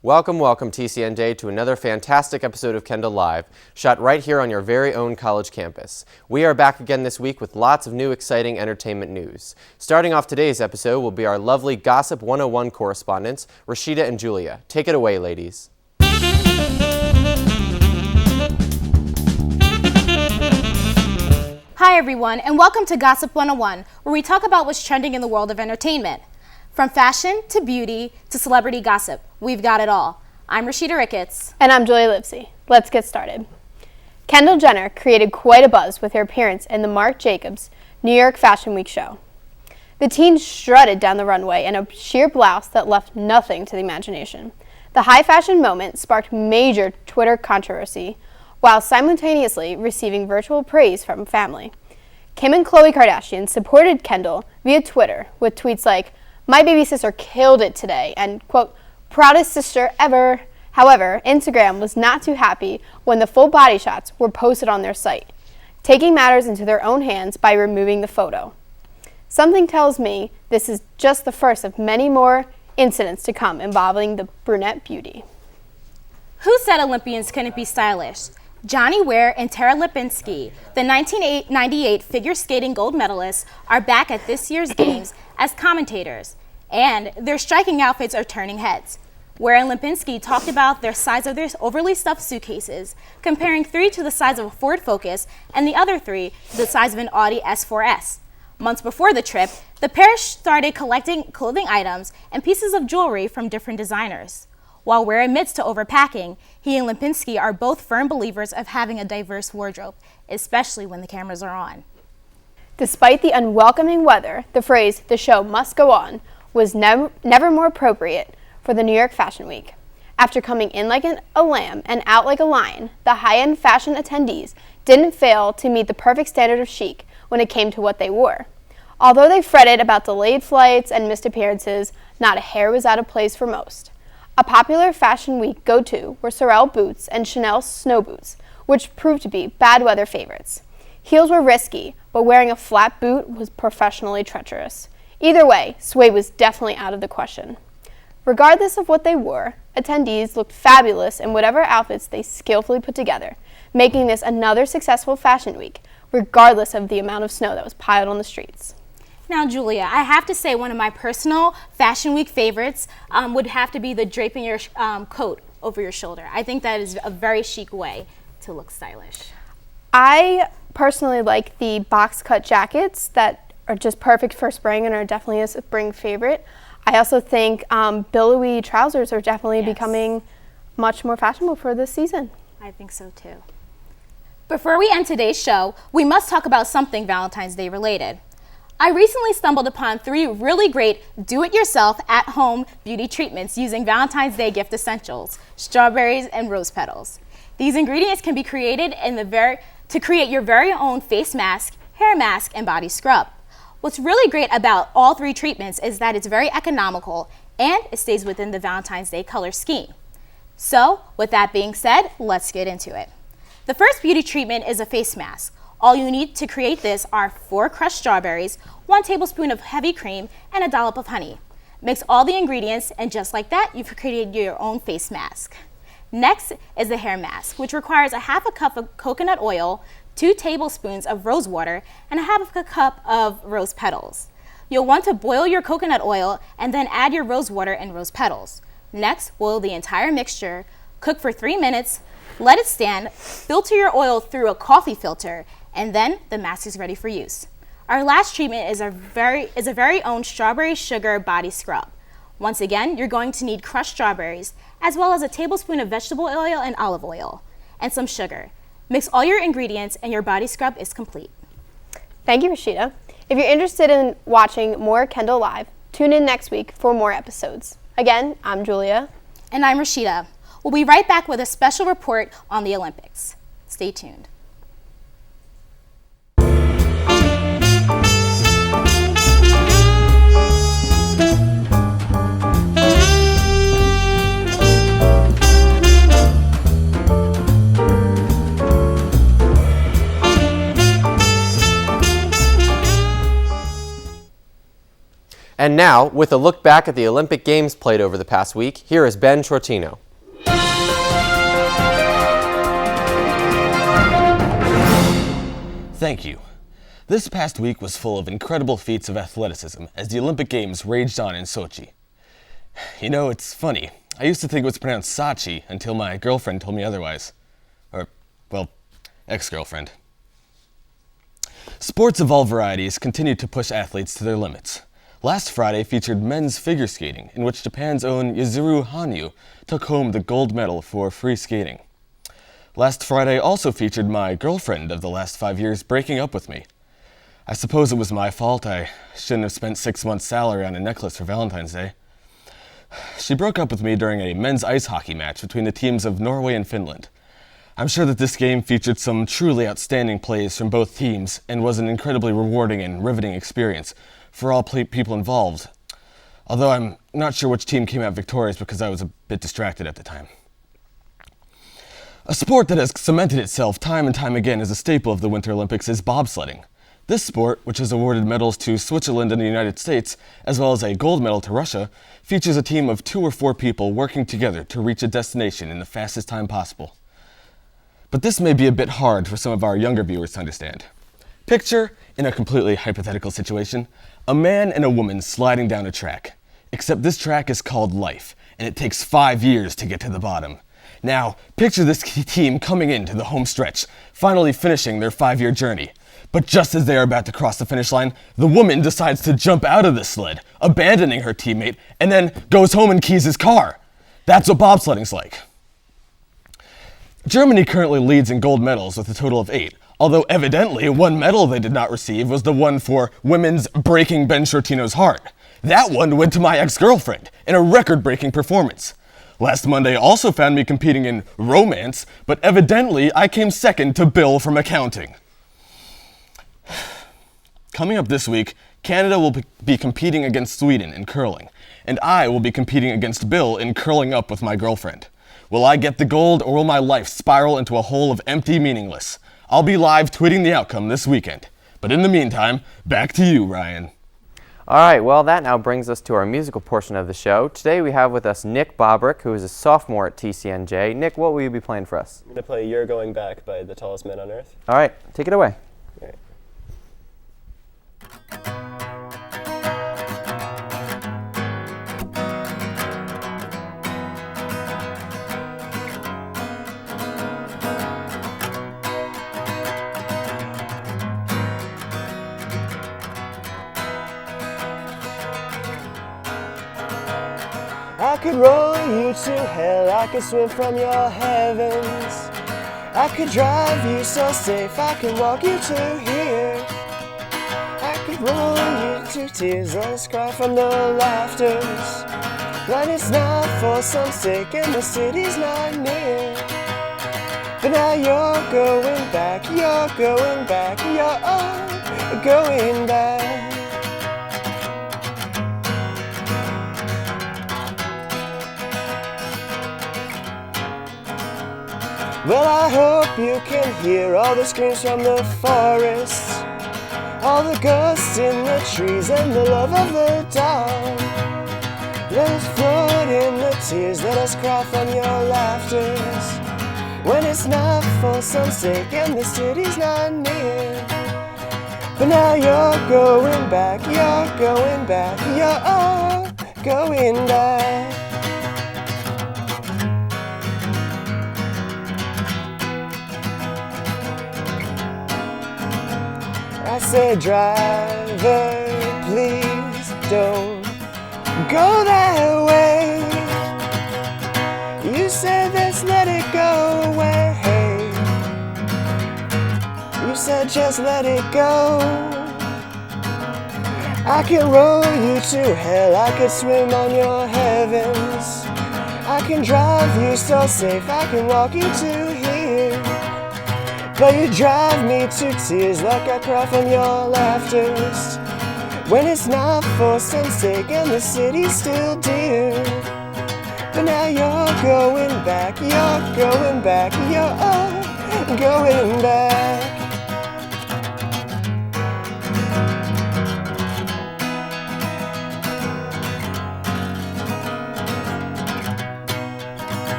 Welcome, TCNJ, to another fantastic episode of Kendall Live, shot right here on your very own college campus. We are back again this week with lots of new exciting entertainment news. Starting off today's episode will be our lovely Gossip 101 correspondents, Rashida and Julia. Take it away, ladies. Hi everyone, and welcome to Gossip 101, where we talk about what's trending in the world of entertainment. From fashion to beauty to celebrity gossip, we've got it all. I'm Rashida Ricketts. And I'm Julia Lipsy. Let's get started. Kendall Jenner created quite a buzz with her appearance in the Marc Jacobs New York Fashion Week show. The teen strutted down the runway in a sheer blouse that left nothing to the imagination. The high fashion moment sparked major Twitter controversy, while simultaneously receiving virtual praise from family. Kim and Khloe Kardashian supported Kendall via Twitter with tweets like, "My baby sister killed it today," and, quote, "proudest sister ever." However, Instagram was not too happy when the full body shots were posted on their site, taking matters into their own hands by removing the photo. Something tells me this is just the first of many more incidents to come involving the brunette beauty. Who said Olympians couldn't be stylish? Johnny Ware and Tara Lipinski, the 1998 figure skating gold medalists, are back at this year's games as commentators, and their striking outfits are turning heads. Ware and Lipinski talked about the size of their overly stuffed suitcases, comparing 3 to the size of a Ford Focus and the other 3 to the size of an Audi S4S. Months before the trip, the pair started collecting clothing items and pieces of jewelry from different designers. While Ware admits to overpacking, he and Lipinski are both firm believers of having a diverse wardrobe, especially when the cameras are on. Despite the unwelcoming weather, the phrase, "the show must go on," was never more appropriate for the New York Fashion Week. After coming in like a lamb and out like a lion, the high-end fashion attendees didn't fail to meet the perfect standard of chic when it came to what they wore. Although they fretted about delayed flights and missed appearances, not a hair was out of place for most. A popular Fashion Week go-to were Sorel boots and Chanel snow boots, which proved to be bad weather favorites. Heels were risky, but wearing a flat boot was professionally treacherous. Either way, suede was definitely out of the question. Regardless of what they wore, attendees looked fabulous in whatever outfits they skillfully put together, making this another successful Fashion Week, regardless of the amount of snow that was piled on the streets. Now, Julia, I have to say one of my personal Fashion Week favorites would have to be the draping your coat over your shoulder. I think that is a very chic way to look stylish. I personally like the box cut jackets that are just perfect for spring and are definitely a spring favorite. I also think billowy trousers are definitely becoming much more fashionable for this season. I think so too. Before we end today's show, we must talk about something Valentine's Day related. I recently stumbled upon 3 really great do-it-yourself at-home beauty treatments using Valentine's Day gift essentials, strawberries and rose petals. These ingredients can be created to create your very own face mask, hair mask, and body scrub. What's really great about all 3 treatments is that it's very economical and it stays within the Valentine's Day color scheme. So, with that being said, let's get into it. The first beauty treatment is a face mask. All you need to create this are 4 crushed strawberries, 1 tablespoon of heavy cream, and a dollop of honey. Mix all the ingredients, and just like that, you've created your own face mask. Next is the hair mask, which requires a half a cup of coconut oil, 2 tablespoons of rose water, and a half a cup of rose petals. You'll want to boil your coconut oil and then add your rose water and rose petals. Next, boil the entire mixture, cook for 3 minutes, let it stand, filter your oil through a coffee filter, and then the mask is ready for use. Our last treatment is a very own strawberry sugar body scrub. Once again, you're going to need crushed strawberries, as well as a tablespoon of vegetable oil and olive oil, and some sugar. Mix all your ingredients and your body scrub is complete. Thank you, Rashida. If you're interested in watching more Kendall Live, tune in next week for more episodes. Again, I'm Julia. And I'm Rashida. We'll be right back with a special report on the Olympics. Stay tuned. And now, with a look back at the Olympic Games played over the past week, here is Ben Shortino. Thank you. This past week was full of incredible feats of athleticism as the Olympic Games raged on in Sochi. You know, it's funny. I used to think it was pronounced Sachi until my girlfriend told me otherwise. Or, well, ex-girlfriend. Sports of all varieties continue to push athletes to their limits. Last Friday featured men's figure skating, in which Japan's own Yuzuru Hanyu took home the gold medal for free skating. Last Friday also featured my girlfriend of the last 5 years breaking up with me. I suppose it was my fault. I shouldn't have spent 6 months' salary on a necklace for Valentine's Day. She broke up with me during a men's ice hockey match between the teams of Norway and Finland. I'm sure that this game featured some truly outstanding plays from both teams and was an incredibly rewarding and riveting experience for all people involved. Although I'm not sure which team came out victorious because I was a bit distracted at the time. A sport that has cemented itself time and time again as a staple of the Winter Olympics is bobsledding. This sport, which has awarded medals to Switzerland and the United States, as well as a gold medal to Russia, features a team of 2 or 4 people working together to reach a destination in the fastest time possible. But this may be a bit hard for some of our younger viewers to understand. Picture, in a completely hypothetical situation, a man and a woman sliding down a track. Except this track is called life, and it takes 5 years to get to the bottom. Now, picture this team coming into the home stretch, finally finishing their 5-year journey. But just as they are about to cross the finish line, the woman decides to jump out of the sled, abandoning her teammate, and then goes home and keys his car. That's what bobsledding's like. Germany currently leads in gold medals with a total of 8, although evidently one medal they did not receive was the one for women's breaking Ben Shortino's heart. That one went to my ex-girlfriend in a record-breaking performance. Last Monday also found me competing in romance, but evidently I came second to Bill from accounting. Coming up this week, Canada will be competing against Sweden in curling, and I will be competing against Bill in curling up with my girlfriend. Will I get the gold, or will my life spiral into a hole of empty meaningless? I'll be live tweeting the outcome this weekend. But in the meantime, back to you, Ryan. All right, well, that now brings us to our musical portion of the show. Today we have with us Nick Bobryk, who is a sophomore at TCNJ. Nick, what will you be playing for us? I'm going to play You're Going Back by The Tallest Man on Earth. All right, take it away. All right. I could roll you to hell, I could swim from your heavens. I could drive you so safe, I could walk you to here. I could roll you to tears, let us cry from the laughters. When it's not for some sake and the city's not near. But now you're going back, you're going back, you're going back. Well, I hope you can hear all the screams from the forest, all the ghosts in the trees and the love of the dawn. Let us float in the tears, let us cry from your laughters. When it's not for some sake and the city's not near. But now you're going back, you're going back, you're going back. I said, driver, please don't go that way. You said, let's let it go away. You said, just let it go. I can roll you to hell, I could swim on your heavens. I can drive you so safe, I can walk you to here. But you drive me to tears like I cry from your laughters. When it's not for some sake and the city's still dear. But now you're going back, you're going back, you're going back.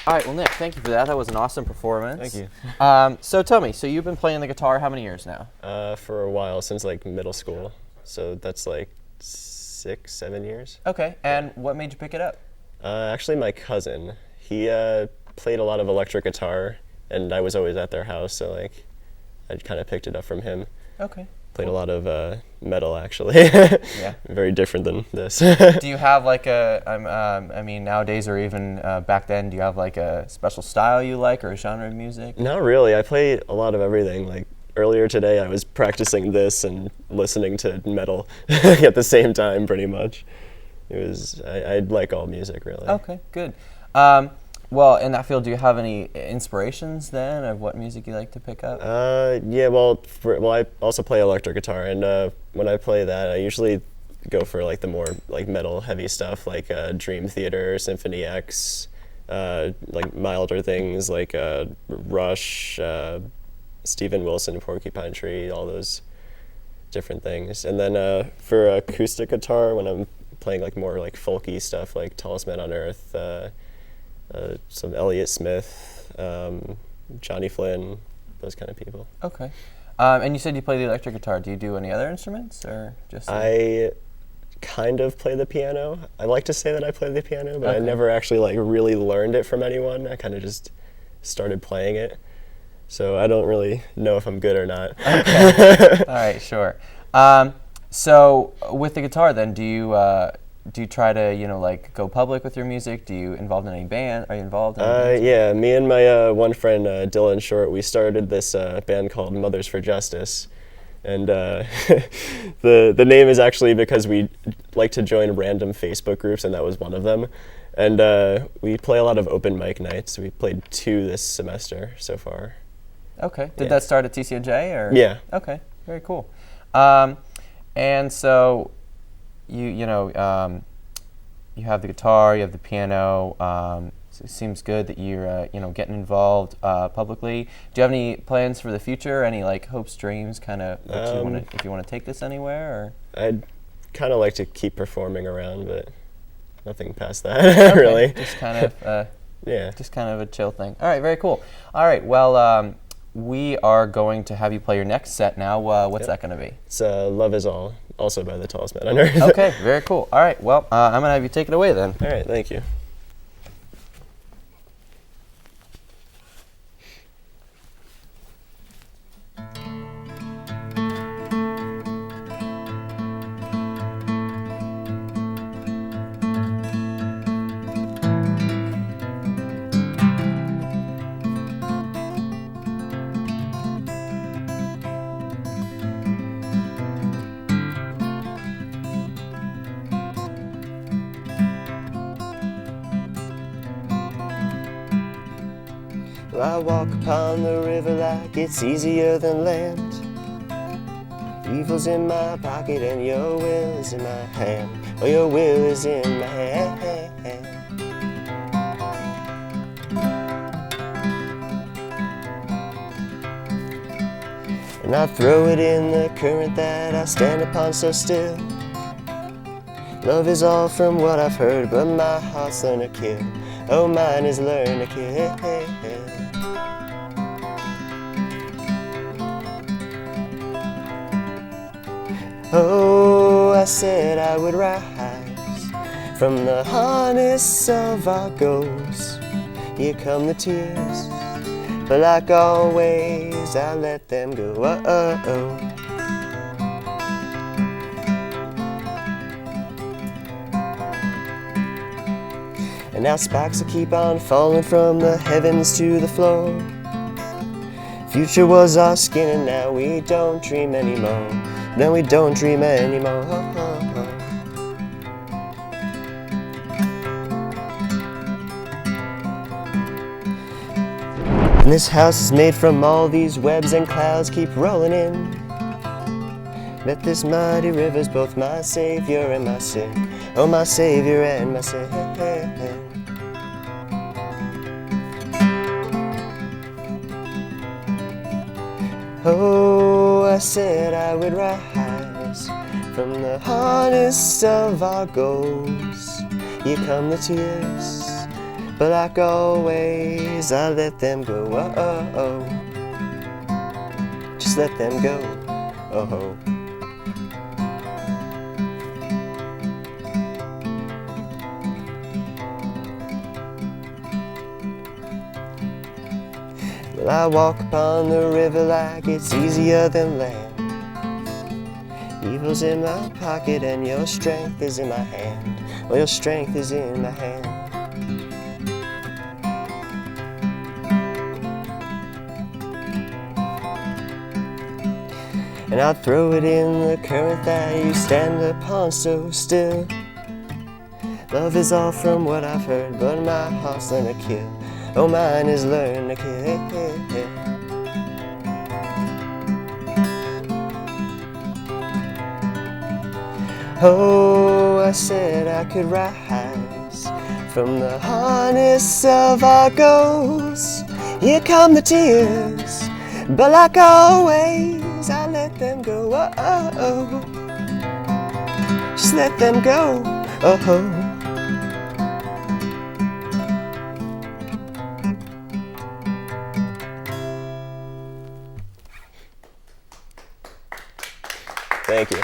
All right, well, Nick, thank you for that. That was an awesome performance. Thank you. So tell me, so you've been playing the guitar how many years now? For a while, since like middle school. So that's like 6, 7 years. Okay, and what made you pick it up? Actually, my cousin, he played a lot of electric guitar, and I was always at their house, so like I kind of picked it up from him. Okay. Played a lot of metal, actually. Yeah. Very different than this. Do you have like I mean, nowadays or even back then, do you have like a special style you like or a genre of music? Not really. I play a lot of everything. Like earlier today, I was practicing this and listening to metal at the same time, pretty much. I like all music, really. Okay, good. Well, in that field, do you have any inspirations then of what music you like to pick up? Yeah, well, I also play electric guitar, and when I play that, I usually go for like the more like metal heavy stuff, like Dream Theater, Symphony X, like milder things like Rush, Steven Wilson, Porcupine Tree, all those different things. And then for acoustic guitar, when I'm playing like more like folky stuff, like Tallest Man on Earth, some Elliott Smith, Johnny Flynn, those kind of people. Okay. And you said you play the electric guitar. Do you do any other instruments or just? I kind of play the piano. I like to say that I play the piano, but I Okay. never actually like really learned it from anyone. I kind of just started playing it. So I don't really know if I'm good or not. Okay. All right, sure. So with the guitar, then, do you try to like go public with your music? Do you involved in any band? Are you involved in any bands? Yeah, me and my one friend Dylan Short, we started this band called Mothers for Justice, and the name is actually because we like to join random Facebook groups, and that was one of them. And we play a lot of open mic nights. We played 2 this semester so far. Okay. Did Yeah. that start at TCNJ or? Yeah. Okay. Very cool. And so you have the guitar, you have the piano. So it seems good that you're getting involved publicly. Do you have any plans for the future? Any like hopes, dreams, kind of if you want to take this anywhere? Or I'd kind of like to keep performing around, but nothing past that, really. just kind of Yeah. just kind of a chill thing. All right, very cool. All right, well, we are going to have you play your next set now. What's that going to be? It's Love Is All, also by the Tallest Man on Earth. Okay, very cool. All right, well, I'm going to have you take it away then. All right, thank you. I walk upon the river like it's easier than land. Evil's in my pocket and your will is in my hand. Oh, your will is in my hand. And I throw it in the current that I stand upon so still. Love is all from what I've heard, but my heart's learned to kill. Oh, mine is learned to kill. Oh, I said I would rise from the harness of our ghosts. Here come the tears, but like always, I let them go. Oh. And now sparks will keep on falling from the heavens to the floor. Future was our skin and now we don't dream anymore. No, we don't dream anymore. And this house is made from all these webs and clouds keep rolling in. Let this mighty river's both my savior and my sin. Oh, my savior and my sin. Oh, I said I would rise from the harness of our goals. Here come the tears, but like always, I let them go. Just let them go. Well, I walk upon the river like it's easier than land. Evil's in my pocket and your strength is in my hand. Well, your strength is in my hand. And I'd throw it in the current that you stand upon so still. Love is all from what I've heard, but my heart's learned to kill. Oh, mine is learned to kill. Oh, I said I could rise from the harness of our ghosts. Here come the tears, but like always, I let them go. Just let them go. Thank you.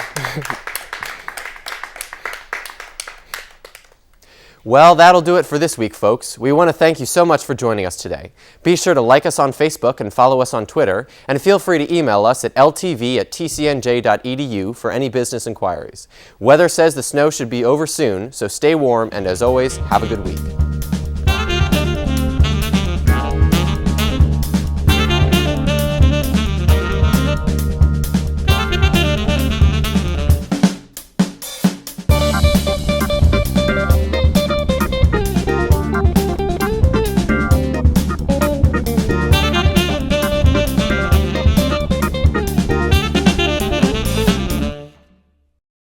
Well, that'll do it for this week, folks. We want to thank you so much for joining us today. Be sure to like us on Facebook and follow us on Twitter, and feel free to email us at ltv@tcnj.edu for any business inquiries. Weather says the snow should be over soon, so stay warm, and as always, have a good week.